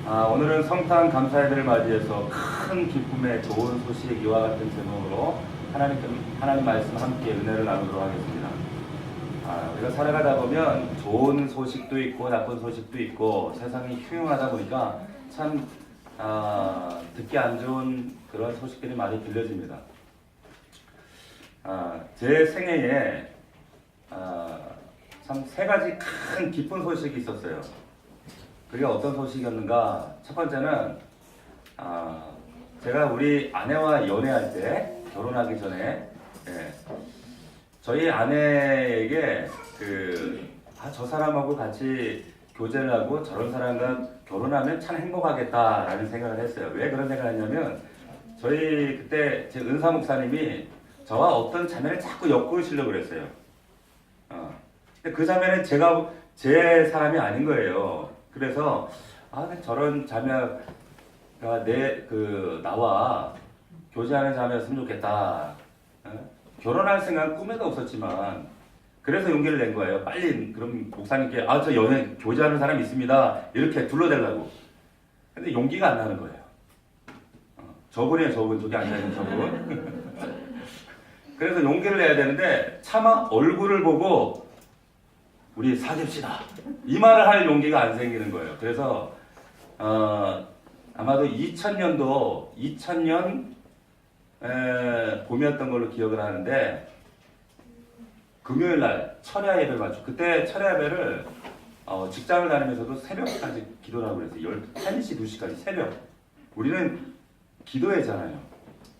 오늘은 성탄 감사예배를 맞이해서 큰 기쁨의 좋은 소식 이와 같은 제목으로 하나님 말씀 함께 은혜를 나누도록 하겠습니다. 우리가 살아가다 보면 좋은 소식도 있고 나쁜 소식도 있고 세상이 흉흉하다 보니까 참 듣기 안 좋은 그런 소식들이 많이 들려집니다. 제 생애에 참 세 가지 큰 기쁜 소식이 있었어요. 그게 어떤 소식이었는가? 첫 번째는 제가 우리 아내와 연애할 때, 결혼하기 전에 저희 아내에게 저 사람하고 같이 교제를 하고 저런 사람과 결혼하면 참 행복하겠다라는 생각을 했어요. 왜 그런 생각을 했냐면 저희 그때 제 은사 목사님이 저와 어떤 자매를 자꾸 엮으시려고 그랬어요. 근데 그 자매는 제 사람이 아닌 거예요. 그래서 저런 자매가 나와 교제하는 자매였으면 좋겠다. 결혼할 생각은 꿈에도 없었지만 그래서 용기를 낸 거예요. 빨리 그럼 목사님께 저 연애 교제하는 사람이 있습니다. 이렇게 둘러대려고. 근데 용기가 안 나는 거예요. 저분이에요. 저기 앉아있는 저분. 그래서 용기를 내야 되는데 차마 얼굴을 보고 우리 사귀읍시다. 이 말을 할 용기가 안 생기는 거예요. 그래서 아마도 2000년 봄이었던 걸로 기억을 하는데 금요일 날 철야 예배를 맞죠. 그때 철야 예배를 직장을 다니면서도 새벽까지 기도를 하고 그랬어요. 1시, 2시까지 새벽. 우리는 기도회잖아요.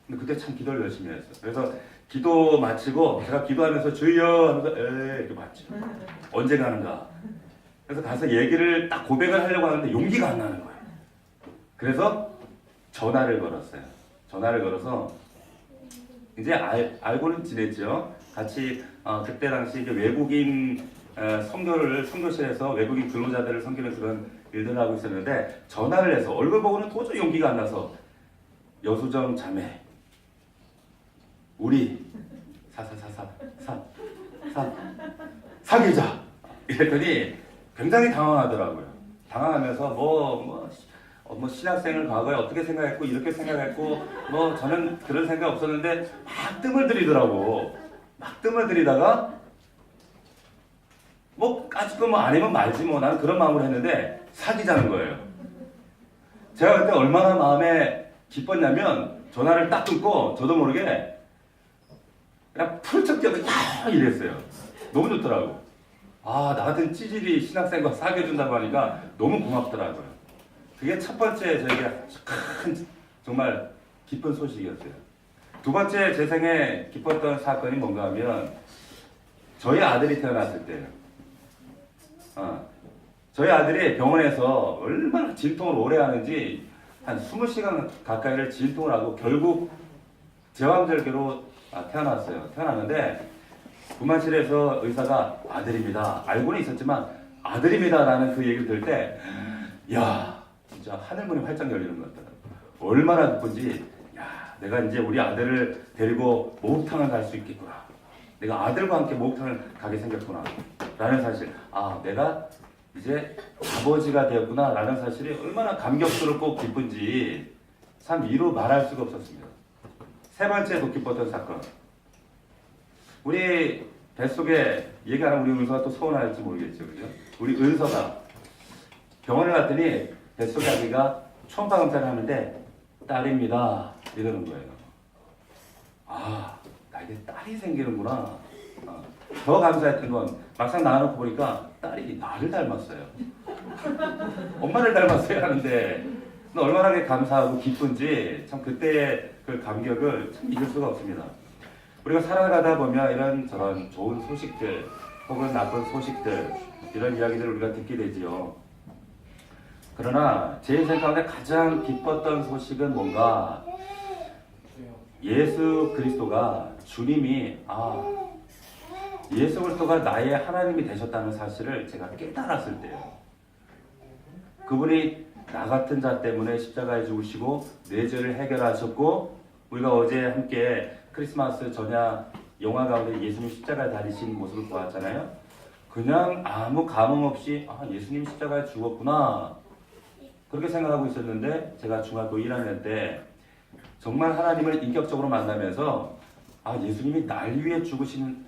근데 그때 참 기도를 열심히 했어요. 그래서 기도 마치고 제가 기도하면서 주여 하면서 이렇게 맞죠. 언제 가는가. 그래서 가서 얘기를 딱 고백을 하려고 하는데 용기가 안 나는 거예요. 그래서 전화를 걸었어요. 전화를 걸어서 이제 알고는 지냈죠. 같이 그때 당시 이제 외국인 선교실에서 외국인 근로자들을 섬기는 그런 일들을 하고 있었는데 전화를 해서 얼굴 보고는 도저히 용기가 안 나서 여수정 자매 우리 사귀자 이랬더니 굉장히 당황하더라고요. 당황하면서 뭐 신학생을 과거에 어떻게 생각했고 이렇게 생각했고 저는 그런 생각 없었는데 막 뜸을 들이더라고. 막 뜸을 들이다가 까짓거 아니면 말지 나는 그런 마음으로 했는데 사귀자는 거예요. 제가 그때 얼마나 마음에 기뻤냐면 전화를 딱 끊고 저도 모르게 그냥 풀쩍 뛰어서 야 이랬어요. 너무 좋더라고. 나 같은 찌질이 신학생과 사귀어준다고 하니까 너무 고맙더라고요. 그게 첫 번째 저에게 큰 정말 기쁜 소식이었어요. 두 번째 제 생에 기뻤던 사건이 뭔가 하면 저희 아들이 태어났을 때예요. 저희 아들이 병원에서 얼마나 진통을 오래 하는지 한 20시간 가까이를 진통을 하고 결국 제왕절개로 태어났어요. 태어났는데 구만실에서 의사가 아들입니다. 알고는 있었지만 아들입니다 라는 그 얘기를 들을 때 진짜 하늘문이 활짝 열리는 것 같더라고요. 얼마나 기쁜지 내가 이제 우리 아들을 데리고 목욕탕을 갈 수 있겠구나. 내가 아들과 함께 목욕탕을 가게 생겼구나 라는 사실. 내가 이제 아버지가 되었구나 라는 사실이 얼마나 감격스럽고 기쁜지 참 이루 말할 수가 없었습니다. 세 번째 더 기뻤던 사건. 우리 뱃속에 얘기하는 우리 은서가 또 서운할지 모르겠죠. 그죠? 우리 은서가 병원에 갔더니 뱃속에 아기가 초음파 검사를 하는데 딸입니다. 이러는 거예요. 나에게 딸이 생기는구나. 더 감사했던 건 막상 나와놓고 보니까 딸이 나를 닮았어요. 엄마를 닮았어요 하는데 얼마나 감사하고 기쁜지 참 그때의 그 감격을 참 잊을 수가 없습니다. 우리가 살아가다 보면 이런 저런 좋은 소식들 혹은 나쁜 소식들 이런 이야기들을 우리가 듣게 되지요. 그러나 제 인생 가운데 가장 기뻤던 소식은 뭔가 예수 그리스도가 주님이 예수 그리스도가 나의 하나님이 되셨다는 사실을 제가 깨달았을 때요. 그분이 나 같은 자 때문에 십자가에 죽으시고 내 죄를 해결하셨고 우리가 어제 함께 크리스마스 전야 영화 가운데 예수님 십자가에 달리신 모습을 보았잖아요. 그냥 아무 감흥 없이 예수님 십자가에 죽었구나 그렇게 생각하고 있었는데 제가 중학교 1학년 때 정말 하나님을 인격적으로 만나면서 예수님이 날 위해 죽으신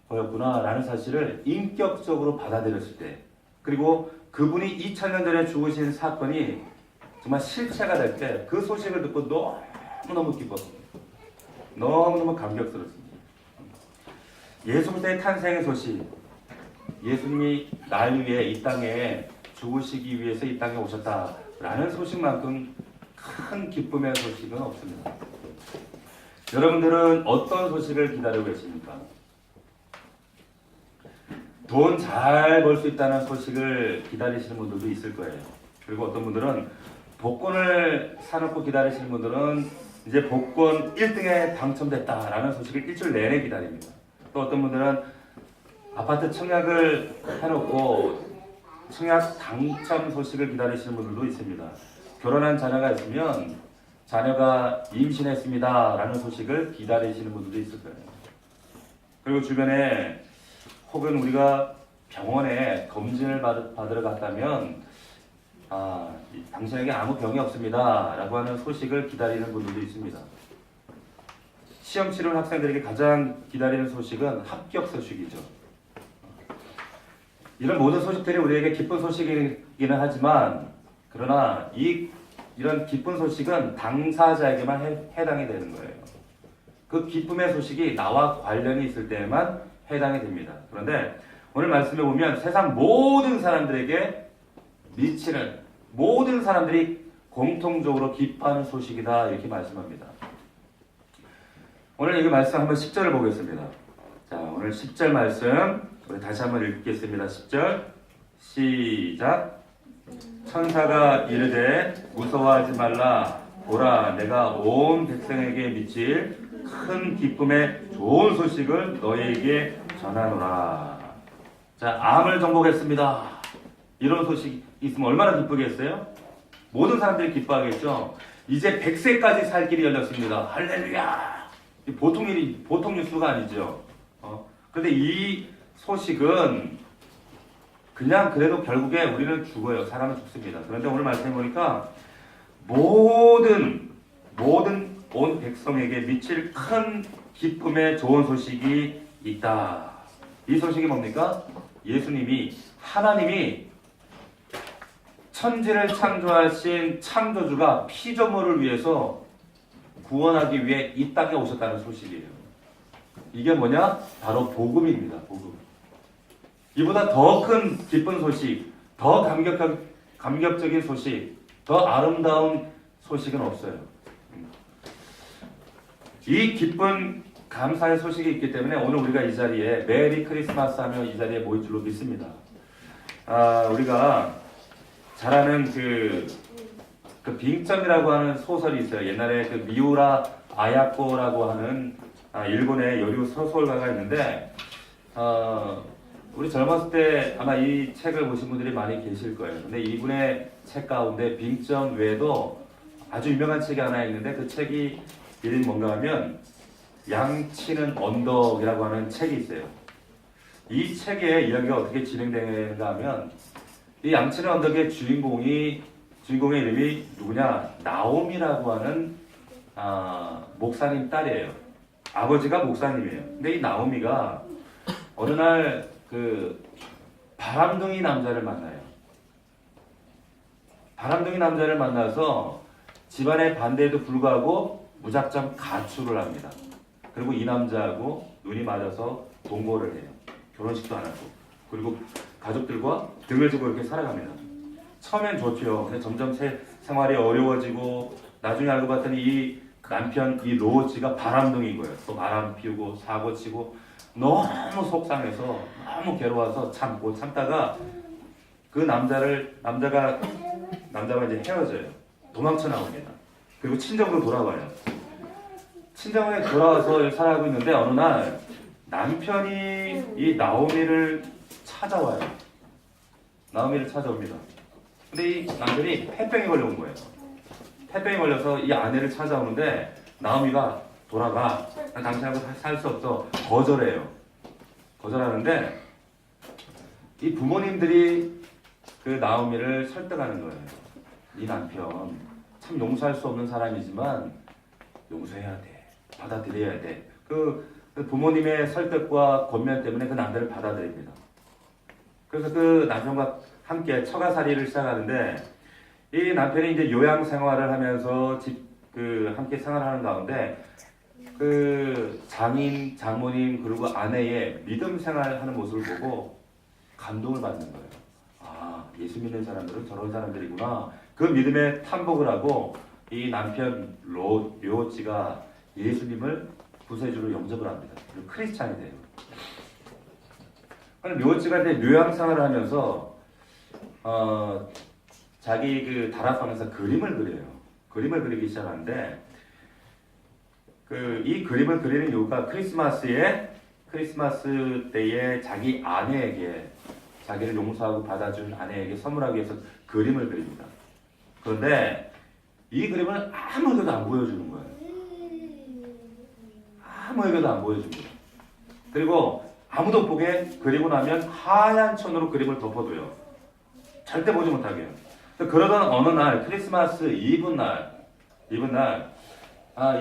거였구나 라는 사실을 인격적으로 받아들였을 때, 그리고 그분이 2000년 전에 죽으신 사건이 정말 실체가 될 때 그 소식을 듣고 너무너무 기뻤습니다. 너무너무 감격스럽습니다. 예수 그리스도의 탄생의 소식, 예수님이 날 위해 이 땅에 죽으시기 위해서 이 땅에 오셨다라는 소식만큼 큰 기쁨의 소식은 없습니다. 여러분들은 어떤 소식을 기다리고 계십니까? 돈 잘 벌 수 있다는 소식을 기다리시는 분들도 있을 거예요. 그리고 어떤 분들은 복권을 사놓고 기다리시는 분들은 이제 복권 1등에 당첨됐다라는 소식을 일주일 내내 기다립니다. 또 어떤 분들은 아파트 청약을 해놓고 청약 당첨 소식을 기다리시는 분들도 있습니다. 결혼한 자녀가 있으면 자녀가 임신했습니다 라는 소식을 기다리시는 분들도 있을 거예요. 그리고 주변에 혹은 우리가 병원에 검진을 받으러 갔다면 당신에게 아무 병이 없습니다 라고 하는 소식을 기다리는 분들도 있습니다. 시험 치르는 학생들에게 가장 기다리는 소식은 합격 소식이죠. 이런 모든 소식들이 우리에게 기쁜 소식이기는 하지만, 그러나 이런 기쁜 소식은 당사자에게만 해당이 되는 거예요. 그 기쁨의 소식이 나와 관련이 있을 때에만 해당이 됩니다. 그런데 오늘 말씀에 보면 세상 모든 사람들에게 미치는, 모든 사람들이 공통적으로 기뻐하는 소식이다 이렇게 말씀합니다. 오늘 이 말씀 한번 10절을 보겠습니다. 자, 오늘 10절 말씀 우리 다시 한번 읽겠습니다. 10절 시작. 천사가 이르되 무서워하지 말라. 보라, 내가 온 백성에게 미칠 큰 기쁨의 좋은 소식을 너희에게 전하노라. 자, 암을 정복했습니다. 이런 소식이 있으면 얼마나 기쁘겠어요? 모든 사람들이 기뻐하겠죠. 이제 100세까지 살 길이 열렸습니다. 할렐루야. 보통 뉴스가 아니죠. 그런데 이 소식은 그냥 그래도 결국에 우리는 죽어요. 사람은 죽습니다. 그런데 오늘 말씀해 보니까 모든 온 백성에게 미칠 큰 기쁨의 좋은 소식이 있다. 이 소식이 뭡니까? 예수님이, 하나님이 천지를 창조하신 창조주가 피조물을 위해서 구원하기 위해 이 땅에 오셨다는 소식이에요. 이게 뭐냐? 바로 복음입니다. 복음. 이보다 더 큰 기쁜 소식, 더 감격적인 소식, 더 아름다운 소식은 없어요. 이 기쁜 감사의 소식이 있기 때문에 오늘 우리가 이 자리에 메리 크리스마스 하며 이 자리에 모일 줄로 믿습니다. 우리가 잘 아는 그 빙점이라고 하는 소설이 있어요. 옛날에 그 미우라 아야코라고 하는 일본의 여류 소설가가 있는데, 우리 젊었을 때 아마 이 책을 보신 분들이 많이 계실 거예요. 근데 이분의 책 가운데 빙점 외에도 아주 유명한 책이 하나 있는데, 그 책이 이름이 뭔가 하면 양치는 언덕이라고 하는 책이 있어요. 이 책의 이야기가 어떻게 진행되는가 하면, 이 양치는 언덕의 주인공의 이름이 누구냐? 나오미라고 하는 목사님 딸이에요. 아버지가 목사님이에요. 근데 이 나오미가 어느 날 그 바람둥이 남자를 만나요. 바람둥이 남자를 만나서 집안의 반대에도 불구하고 무작정 가출을 합니다. 그리고 이 남자하고 눈이 맞아서 동거를 해요. 결혼식도 안 하고. 그리고 가족들과 등을 지고 이렇게 살아갑니다. 처음엔 좋죠. 근데 점점 생활이 어려워지고, 나중에 알고 봤더니 이 남편, 이 로즈가 바람둥이인 거예요. 또 바람 피우고 사고 치고 너무 속상해서 너무 괴로워서 참다가 그 남자가 이제 헤어져요. 도망쳐 나옵니다. 그리고 친정으로 돌아와요. 친정에 돌아와서 살아가고 있는데 어느 날 남편이 이 나오미를 찾아와요. 나오미를 찾아옵니다. 근데 이 남편이 폐병에 걸려온 거예요. 폐병에 걸려서 이 아내를 찾아오는데 나오미가 돌아가. 난 당신하고 살 수 없어. 거절해요. 거절하는데 이 부모님들이 그 나오미를 설득하는 거예요. 네 남편 참 용서할 수 없는 사람이지만 용서해야 돼. 받아들여야 돼. 그 부모님의 설득과 권면 때문에 그 남편을 받아들입니다. 그래서 그 남편과 함께 처가살이를 시작하는데 이 남편이 이제 요양 생활을 하면서 함께 생활하는 가운데 그 장인, 장모님 그리고 아내의 믿음 생활하는 모습을 보고 감동을 받는 거예요. 아, 예수 믿는 사람들은 저런 사람들이구나. 그 믿음에 탐복을 하고 이 남편 료호치가 예수님을 구세주로 영접을 합니다. 그리고 크리스찬이 돼요. 료호치가 이제 요양 생활을 하면서 자기 그 다락방에서 그림을 그려요. 그림을 그리기 시작하는데 이 그림을 그리는 이유가 크리스마스 때에 자기 아내에게 자기를 용서하고 받아준 아내에게 선물하기 위해서 그림을 그립니다. 그런데 이 그림을 아무에게도 안 보여주는 거예요. 아무에게도 안 보여줍니다. 그리고 아무도 보게 그리고 나면 하얀 천으로 그림을 덮어둬요. 절대 보지 못하게 해요. 그러던 어느 날 크리스마스 이브 날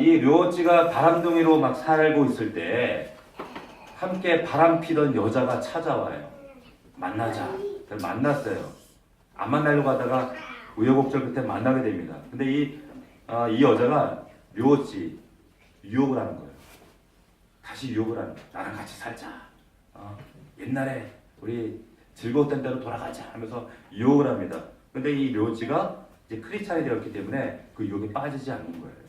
이 료호치가 바람둥이로 막 살고 있을 때 함께 바람 피던 여자가 찾아와요. 만나자. 만났어요. 안 만나려고 하다가 우여곡절 끝에 만나게 됩니다. 근데 이 여자가 료호치 유혹을 하는 거예요. 다시 유혹을 하는 거예요. 나랑 같이 살자. 옛날에 우리 즐거웠던 대로 돌아가자 하면서 유혹을 합니다. 근데 이 료호치가 이제 크리스찬이 되었기 때문에 그 유혹에 빠지지 않는 거예요.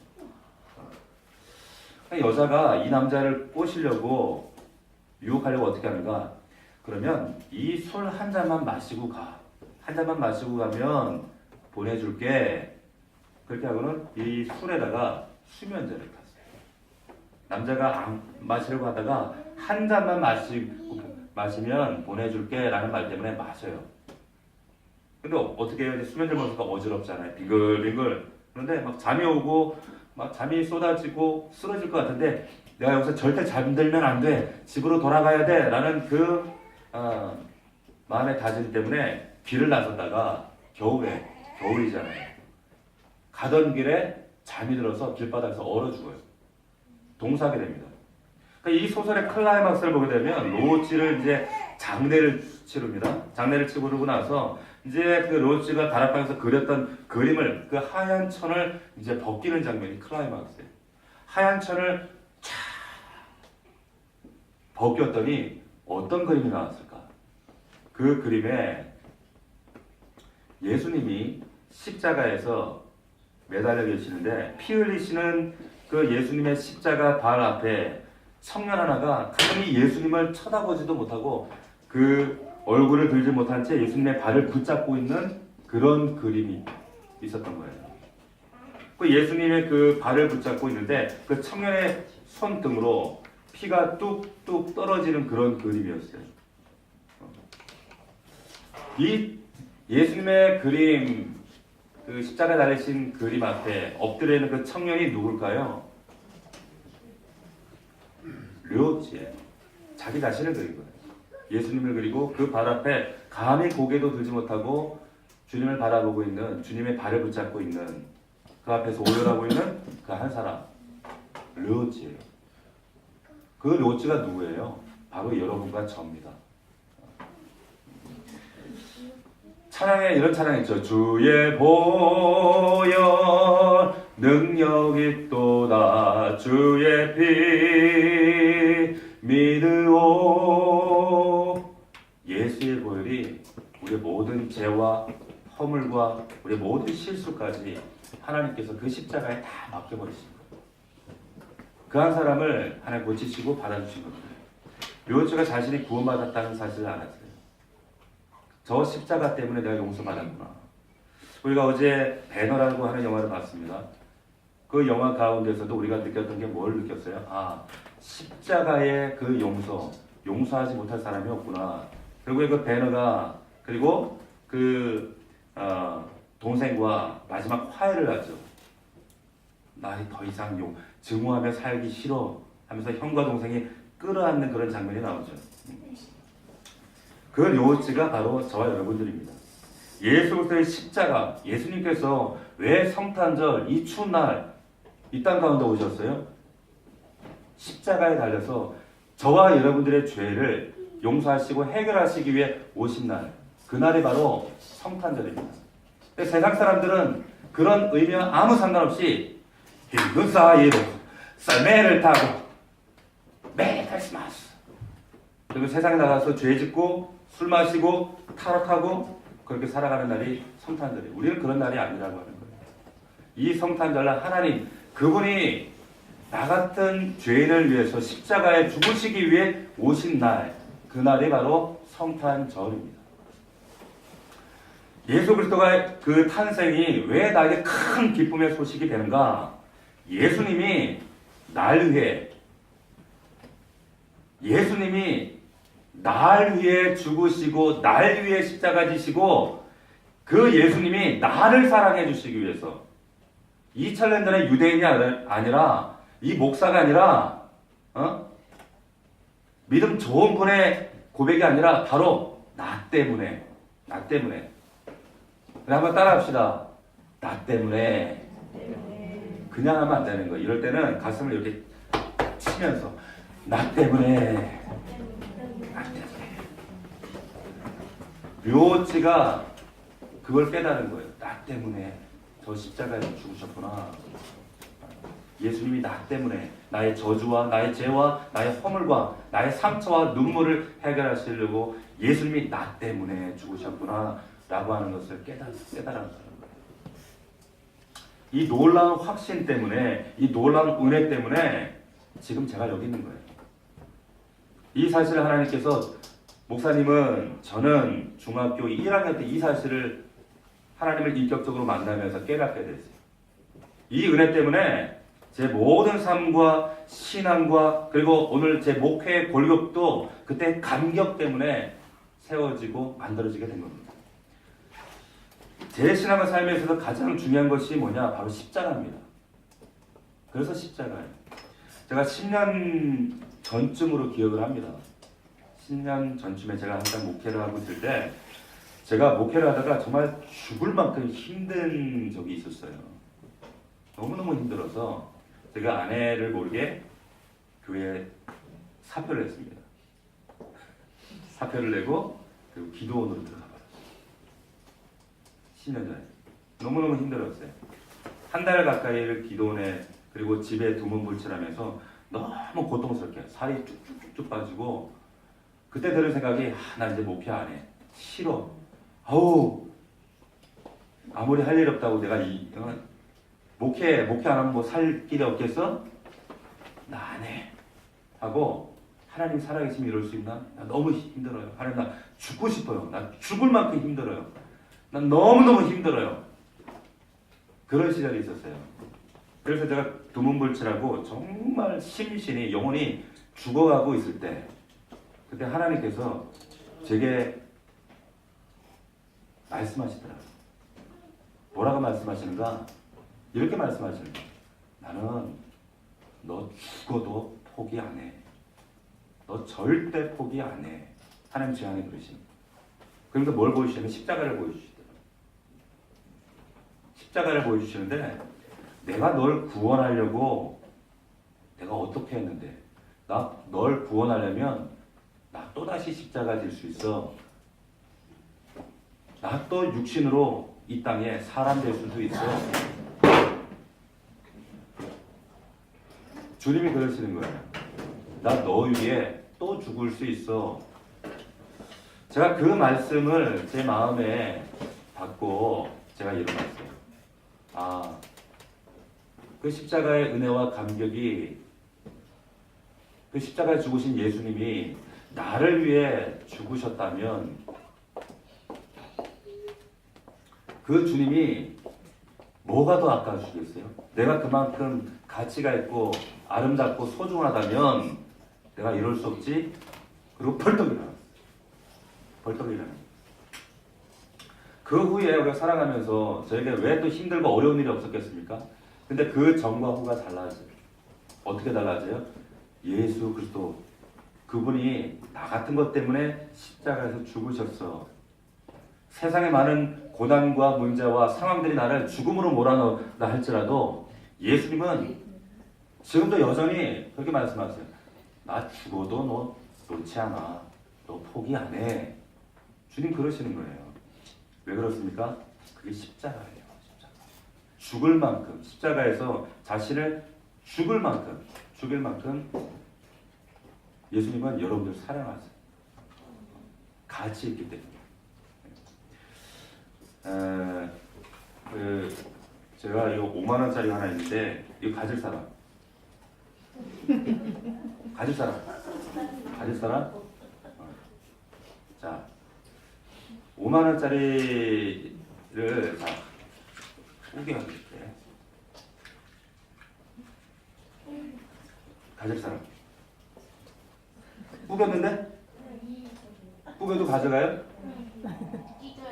여자가 이 남자를 꼬시려고 유혹하려고 어떻게 하는가? 그러면 이 술 한 잔만 마시고 가. 한 잔만 마시고 가면 보내줄게. 그렇게 하고는 이 술에다가 수면제를 탔어요. 남자가 안 마시려고 하다가 한 잔만 마시면 보내줄게 라는 말 때문에 마셔요. 근데 어떻게 해요? 수면제를 먹으니까 어지럽잖아요. 빙글빙글. 그런데 막 잠이 오고 막 잠이 쏟아지고 쓰러질 것 같은데 내가 여기서 절대 잠들면 안 돼. 집으로 돌아가야 돼. 라는 마음의 다짐 때문에 길을 나섰다가 겨울이잖아요. 가던 길에 잠이 들어서 길바닥에서 얼어 죽어요. 동사하게 됩니다. 그러니까 이 소설의 클라이막스를 보게 되면 료호치를 이제 장례를 치릅니다. 장례를 치고 그러고 나서 이제 그 료호치가 다락방에서 그렸던 그림을 그 하얀 천을 이제 벗기는 장면이 클라이막스예요. 하얀 천을 쫙 벗겼더니 어떤 그림이 나왔을까? 그 그림에 예수님이 십자가에서 매달려 계시는데 피 흘리시는 그 예수님의 십자가 발 앞에 청년 하나가 감히 예수님을 쳐다보지도 못하고 그 얼굴을 들지 못한 채 예수님의 발을 붙잡고 있는 그런 그림이 있었던 거예요. 그 예수님의 그 발을 붙잡고 있는데 그 청년의 손등으로 피가 뚝뚝 떨어지는 그런 그림이었어요. 이 예수님의 그림, 그 십자가 달리신 그림 앞에 엎드려 있는 그 청년이 누굴까요? 료호치예요. 자기 자신을 그린 거예요. 예수님을 그리고 그 발 앞에 감히 고개도 들지 못하고 주님을 바라보고 있는, 주님의 발을 붙잡고 있는, 그 앞에서 오열하고 있는 그 한 사람, 료호치예요. 그 료호치가 누구예요? 바로 여러분과 저입니다. 찬양에 이런 찬양 있죠. 주의 보혈 능력이 또다 주의 피 믿으오. 예수의 보혈이 우리의 모든 죄와 허물과 우리의 모든 실수까지 하나님께서 그 십자가에 다 맡겨버리신 거예요. 그 한 사람을 하나님 고치시고 받아주신 겁니다. 료호치가 자신이 구원받았다는 사실을 알았어요. 저 십자가 때문에 내가 용서받았구나. 우리가 어제 배너라고 하는 영화를 봤습니다. 그 영화 가운데서도 우리가 느꼈던 게 뭘 느꼈어요? 아, 십자가의 그 용서하지 못할 사람이 없구나. 결국에 그 배너가 그리고 그 동생과 마지막 화해를 하죠. 나 더 이상 증오하며 살기 싫어 하면서 형과 동생이 끌어안는 그런 장면이 나오죠. 그 료호치가 바로 저와 여러분들입니다. 예수 그리스도의 십자가, 예수님께서 왜 성탄절 이 추운 날 이 땅 가운데 오셨어요? 십자가에 달려서 저와 여러분들의 죄를 용서하시고 해결하시기 위해 오신 날, 그날이 바로 성탄절입니다. 근데 세상 사람들은 그런 의미와 아무 상관없이 그 사이로 썰매를 타고 메리 크리스마스, 그리고 세상에 나가서 죄 짓고 술 마시고 타락하고 그렇게 살아가는 날이 성탄절이에요. 우리는 그런 날이 아니라고 하는 거예요. 이 성탄절날 하나님, 그분이 나 같은 죄인을 위해서 십자가에 죽으시기 위해 오신 날, 그날이 바로 성탄절입니다. 예수 그리스도가 그 탄생이 왜 나에게 큰 기쁨의 소식이 되는가? 예수님이 날 위해 죽으시고 날 위해 십자가 지시고 그 예수님이 나를 사랑해 주시기 위해서 2000년 전에 유대인이 아니라 이 목사가 아니라 믿음 좋은 분의 고백이 아니라 바로 나 때문에 한번 따라합시다. 나 때문에. 그냥 하면 안 되는 거예요. 이럴 때는 가슴을 이렇게 치면서 나 때문에. 묘치가 그걸 깨달은 거예요. 나 때문에 저 십자가에서 죽으셨구나. 예수님이 나 때문에 나의 저주와 나의 죄와 나의 허물과 나의 상처와 눈물을 해결하시려고 예수님이 나 때문에 죽으셨구나 라고 하는 것을 깨달은 거예요. 이 놀라운 확신 때문에, 이 놀라운 은혜 때문에 지금 제가 여기 있는 거예요. 이 사실을 하나님께서, 목사님은 저는 중학교 1학년 때 이 사실을 하나님을 인격적으로 만나면서 깨닫게 됐어요. 이 은혜 때문에 제 모든 삶과 신앙과 그리고 오늘 제 목회의 골격도 그때 감격 때문에 세워지고 만들어지게 된 겁니다. 제 신앙과 삶에 있어서 가장 중요한 것이 뭐냐? 바로 십자가입니다. 그래서 십자가예요. 제가 10년 전쯤으로 기억을 합니다. 10년 전쯤에 제가 항상 목회를 하고 있을 때 제가 목회를 하다가 정말 죽을 만큼 힘든 적이 있었어요. 너무너무 힘들어서 제가 아내를 모르게 교회에 사표를 냈습니다. 사표를 내고 그리고 기도원으로 들어가 버렸어요. 10년 전에. 너무너무 힘들었어요. 한 달 가까이를 기도원에 그리고 집에 두문불출하면서 너무 고통스럽게 살이 쭉쭉쭉 빠지고 그때 드는 생각이 나 이제 목회 안 해. 싫어. 아우 아무리 할 일 없다고 내가 목회 안 하면 뭐 살 길이 없겠어? 나 안 해. 하고 하나님 살아계시면 이럴 수 있나? 나 너무 힘들어요. 하나님 나 죽고 싶어요. 나 죽을 만큼 힘들어요. 난 너무너무 힘들어요. 그런 시절이 있었어요. 그래서 제가 두문불출하고 정말 심신이 영혼이 죽어가고 있을 때 그때 하나님께서 제게 말씀하시더라고요. 뭐라고 말씀하시는가? 이렇게 말씀하시는 거예요. 나는 너 죽어도 포기 안 해. 너 절대 포기 안 해. 하나님 제 안에 그러시는 거예요. 그러면서 뭘 보여주시냐면 십자가를 보여주시더라고요. 십자가를 보여주시는데 내가 널 구원하려고 내가 어떻게 했는데 나 널 구원하려면 나 또다시 십자가 질 수 있어. 나 또 육신으로 이 땅에 사람 될 수도 있어. 주님이 그러시는 거예요. 나 너 위에 또 죽을 수 있어. 제가 그 말씀을 제 마음에 받고 제가 일어났어요. 그 십자가의 은혜와 감격이 그 십자가에 죽으신 예수님이 나를 위해 죽으셨다면 그 주님이 뭐가 더 아까우시겠어요? 내가 그만큼 가치가 있고 아름답고 소중하다면 내가 이럴 수 없지? 그리고 벌떡 일어났어요. 벌떡 일어났어요. 그 후에 우리가 살아가면서 저에게 왜 또 힘들고 어려운 일이 없었겠습니까? 근데 그 전과 후가 달라져요. 어떻게 달라져요? 예수 그리스도 그분이 나 같은 것 때문에 십자가에서 죽으셨어. 세상에 많은 고난과 문제와 상황들이 나를 죽음으로 몰아넣다 할지라도 예수님은 지금도 여전히 그렇게 말씀하세요. 나 죽어도 너 놓지 않아. 너 포기 안 해. 주님 그러시는 거예요. 왜 그렇습니까? 그게 십자가예요. 십자가. 죽을 만큼 십자가에서 자신을 죽을 만큼 예수님은 여러분들 사랑하세요. 가치 있기 때문에. 제가 이거 5만 원짜리 하나 있는데 이거 가질 사람? 가질 사람? 가질 사람? 자, 5만 원짜리를 자 우겨줄게. 가질 사람? 우겼는데? 우겨도 가져가요?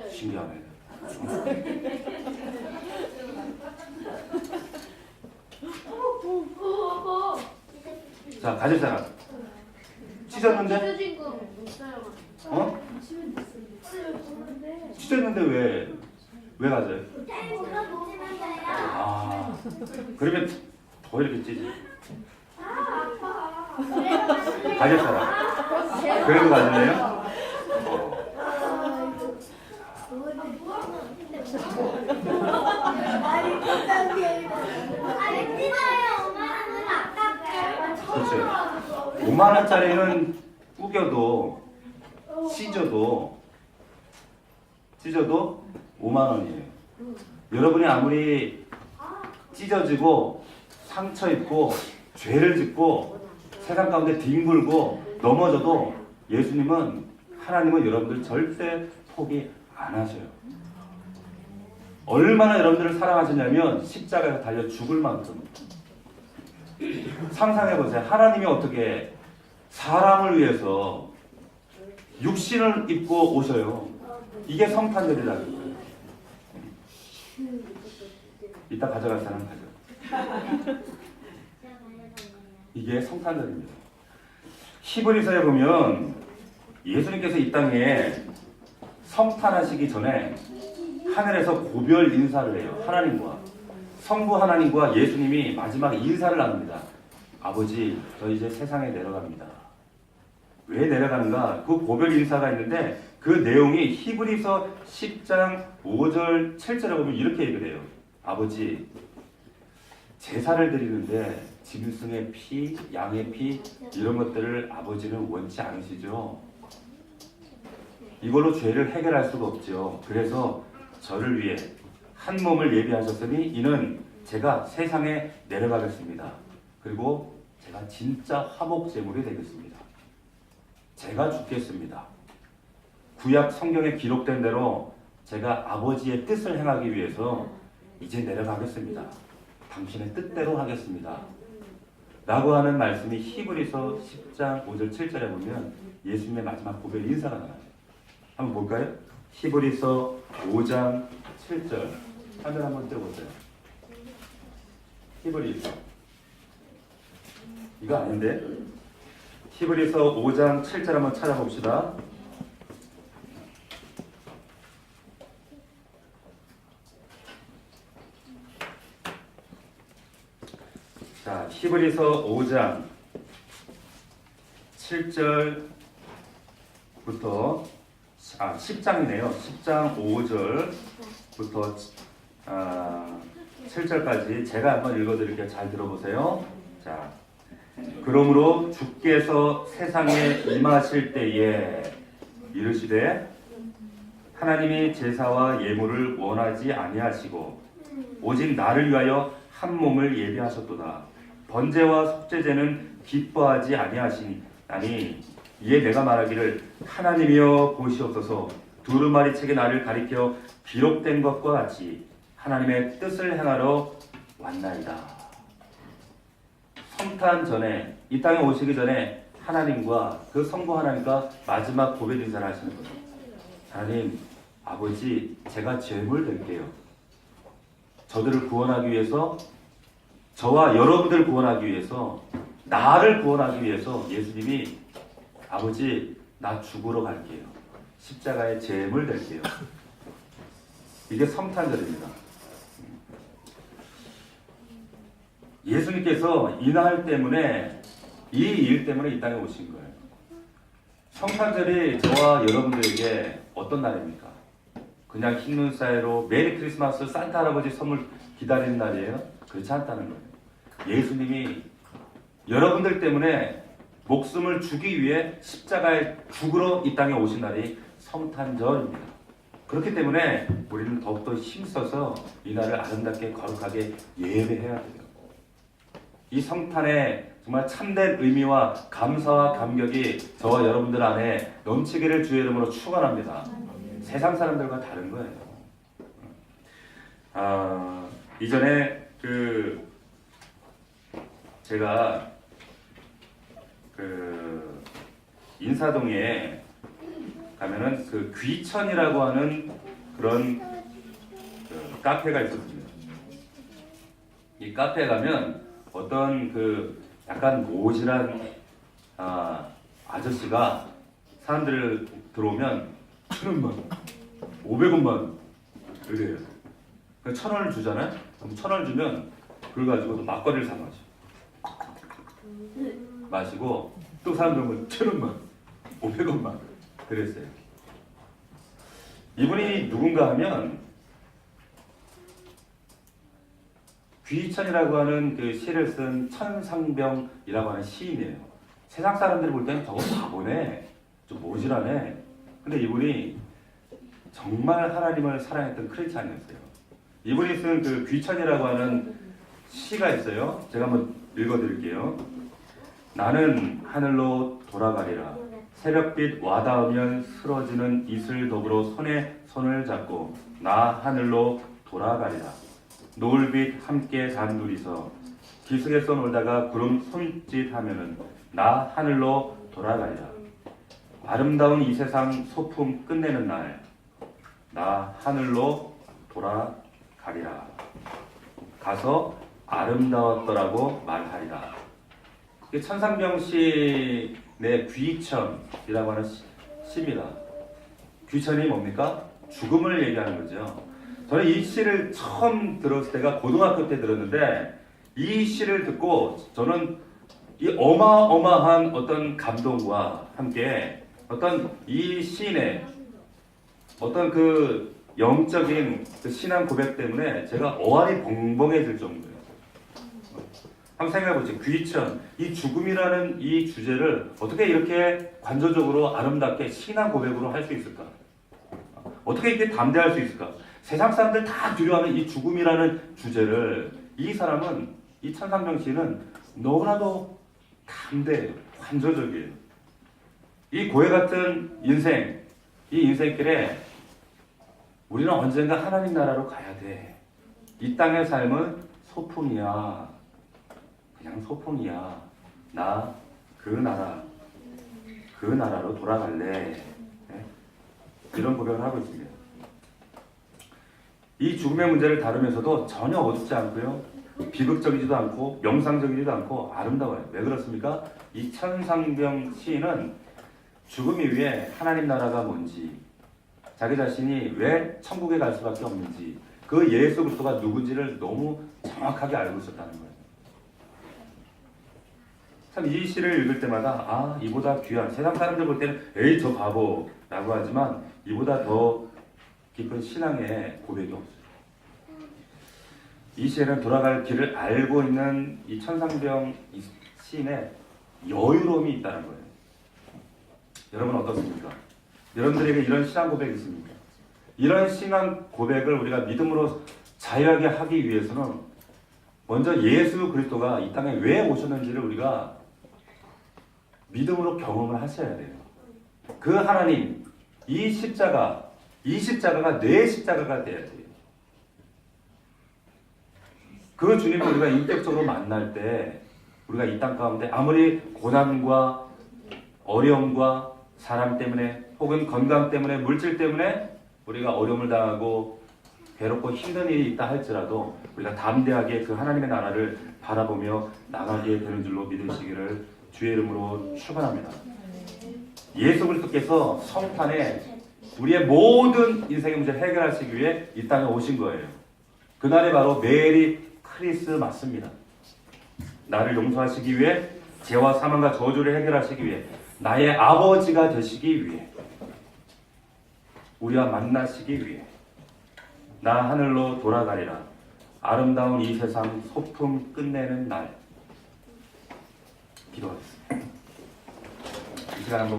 신기하네. 자, 가질 사람. 찢었는데? 어? 찢었는데 왜 가져요? 아, 그러면 더 이렇게 찢지. 가질 사람. 그래도 가질래요? 그렇죠. 5만 원짜리는 우겨도 찢어도 5만 원이에요. 여러분이 아무리 찢어지고 상처 입고 죄를 짓고 세상 가운데 뒹굴고 넘어져도 하나님은 여러분들 절대 포기 안 하셔요. 얼마나 여러분들을 사랑하시냐면 십자가에 달려 죽을 만큼. 상상해보세요. 하나님이 어떻게 사람을 위해서 육신을 입고 오셔요. 이게 성탄절이라는 거예요. 이따 가져갈 사람 가져. 이게 성탄절입니다. 히브리서에 보면 예수님께서 이 땅에 성탄하시기 전에 하늘에서 고별 인사를 해요. 하나님과 성부 하나님과 예수님이 마지막 인사를 나눕니다. 아버지, 저 이제 세상에 내려갑니다. 왜 내려가는가? 그 고별 인사가 있는데 그 내용이 히브리서 10장 5절 7절에 보면 이렇게 얘기를 해요. 아버지, 제사를 드리는데 짐승의 피, 양의 피 이런 것들을 아버지는 원치 않으시죠? 이걸로 죄를 해결할 수가 없죠. 그래서 저를 위해 한 몸을 예비하셨으니 이는 제가 세상에 내려가겠습니다. 그리고 제가 진짜 화목제물이 되겠습니다. 제가 죽겠습니다. 구약 성경에 기록된 대로 제가 아버지의 뜻을 행하기 위해서 이제 내려가겠습니다. 당신의 뜻대로 하겠습니다. 라고 하는 말씀이 히브리서 10장 5절 7절에 보면 예수님의 마지막 고별 인사가 나와요. 한번 볼까요? 히브리서 5장 7절 화면 한번 띄워보세요. 히브리서 이거 아닌데? 히브리서 5장 7절 한번 찾아봅시다. 자, 히브리서 5장 7절부터 10장이네요. 10장 5절부터 7절까지 제가 한번 읽어드릴게요. 잘 들어보세요. 자, 그러므로 주께서 세상에 임하실 때에 이르시되 하나님이 제사와 예물을 원하지 아니하시고 오직 나를 위하여 한 몸을 예비하셨도다. 번제와 속죄제는 기뻐하지 아니하시니 이에 내가 말하기를 하나님이여 보시옵소서. 두루마리 책에 나를 가리켜 기록된 것과 같이 하나님의 뜻을 행하러 왔나이다. 성탄 전에 이 땅에 오시기 전에 하나님과 그 성부 하나님과 마지막 고백 인사를 하시는 거죠. 하나님, 아버지, 제가 제물 될게요. 저들을 구원하기 위해서, 저와 여러분들을 구원하기 위해서, 나를 구원하기 위해서 예수님이 아버지, 나 죽으러 갈게요. 십자가에 제물 될게요. 이게 성탄절입니다. 예수님께서 이 날 때문에, 이 일 때문에 이 땅에 오신 거예요. 성탄절이 저와 여러분들에게 어떤 날입니까? 그냥 흰눈 사이로 메리 크리스마스 산타 할아버지 선물 기다리는 날이에요? 그렇지 않다는 거예요. 예수님이 여러분들 때문에 목숨을 주기 위해 십자가에 죽으러 이 땅에 오신 날이 성탄절입니다. 그렇기 때문에 우리는 더욱더 힘써서 이 날을 아름답게 거룩하게 예배해야 돼요. 이 성탄에 정말 참된 의미와 감사와 감격이 저와 여러분들 안에 넘치기를 주의 이름으로 축원합니다. 세상 사람들과 다른 거예요. 이전에 제가 인사동에 가면은 귀천이라고 하는 그런 카페가 있었습니다. 이 카페에 가면 어떤 약간 모질한 아저씨가 사람들 들어오면 1,000원만, 500원만 그래요. 1,000원을 주잖아요. 그럼 1,000원을 주면 그걸 가지고 막걸리를 사 마시고 또 사람들 오면 1,000원만, 500원만 그랬어요. 이분이 누군가 하면 귀천이라고 하는 시를 쓴 천상병이라고 하는 시인이에요. 세상 사람들이 볼 때는 저거 바보네, 좀 모질하네. 근데 이분이 정말 하나님을 사랑했던 크리스찬이었어요. 이분이 쓴 귀천이라고 하는 시가 있어요. 제가 한번 읽어드릴게요. 나는 하늘로 돌아가리라. 새벽빛 와닿으면 쓰러지는 이슬 더불어 손에 손을 잡고 나 하늘로 돌아가리라. 노을빛 함께 단둘이서 기슭에서 놀다가 구름 손짓하면은 나 하늘로 돌아가리라. 아름다운 이 세상 소품 끝내는 날 나 하늘로 돌아가리라. 가서 아름다웠더라고 말하리라. 천상병 시의 귀천이라고 하는 시입니다. 귀천이 뭡니까? 죽음을 얘기하는 거죠. 저는 이 시를 처음 들었을 때가 고등학교 때 들었는데 이 시를 듣고 저는 이 어마어마한 어떤 감동과 함께 어떤 이 시인의 어떤 영적인 신앙 고백 때문에 제가 어안이 벙벙해질 정도예요. 한번 생각해보세요. 귀천, 이 죽음이라는 이 주제를 어떻게 이렇게 관조적으로 아름답게 신앙 고백으로 할 수 있을까? 어떻게 이렇게 담대할 수 있을까? 세상 사람들 다 두려워하는 이 죽음이라는 주제를 이 사람은, 이 천상병 씨는 너무나도 담대해요. 관조적이에요. 이 고해 같은 인생, 이 인생길에 우리는 언젠가 하나님 나라로 가야 돼. 이 땅의 삶은 소풍이야. 그냥 소풍이야. 나 그 나라로 돌아갈래. 네? 이런 고백을 하고 있습니다. 이 죽음의 문제를 다루면서도 전혀 어둡지 않고요. 비극적이지도 않고 명상적이지도 않고 아름다워요. 왜 그렇습니까? 이 천상병 시인은 죽음이 위해 하나님 나라가 뭔지, 자기 자신이 왜 천국에 갈 수밖에 없는지, 그 예수 그리스도가 누군지를 너무 정확하게 알고 있었다는 거예요. 참 이 시를 읽을 때마다 이보다 귀한, 세상 사람들 볼 때는 에이 저 바보라고 하지만 이보다 더 깊은 신앙의 고백이 없어요. 이 시에는 돌아갈 길을 알고 있는 이 천상병 이 시인의 여유로움이 있다는 거예요. 여러분 어떻습니까? 여러분들에게 이런 신앙 고백이 있습니까? 이런 신앙 고백을 우리가 믿음으로 자유하게 하기 위해서는 먼저 예수 그리스도가 이 땅에 왜 오셨는지를 우리가 믿음으로 경험을 하셔야 돼요. 그 하나님, 이 십자가가 내 십자가가 돼야 돼요. 그 주님을 우리가 인격적으로 만날 때 우리가 이 땅 가운데 아무리 고난과 어려움과 사람 때문에 혹은 건강 때문에 물질 때문에 우리가 어려움을 당하고 괴롭고 힘든 일이 있다 할지라도 우리가 담대하게 그 하나님의 나라를 바라보며 나가게 되는 줄로 믿으시기를 주의 이름으로 축원합니다. 예수 그리스도께서 성탄에 우리의 모든 인생의 문제를 해결하시기 위해 이 땅에 오신 거예요. 그날이 바로 메리 크리스마스입니다. 나를 용서하시기 위해, 죄와 사망과 저주를 해결하시기 위해, 나의 아버지가 되시기 위해, 우리와 만나시기 위해 나 하늘로 돌아가리라. 아름다운 이 세상 소풍 끝내는 날. 기도하겠습니다. 이 시간 한번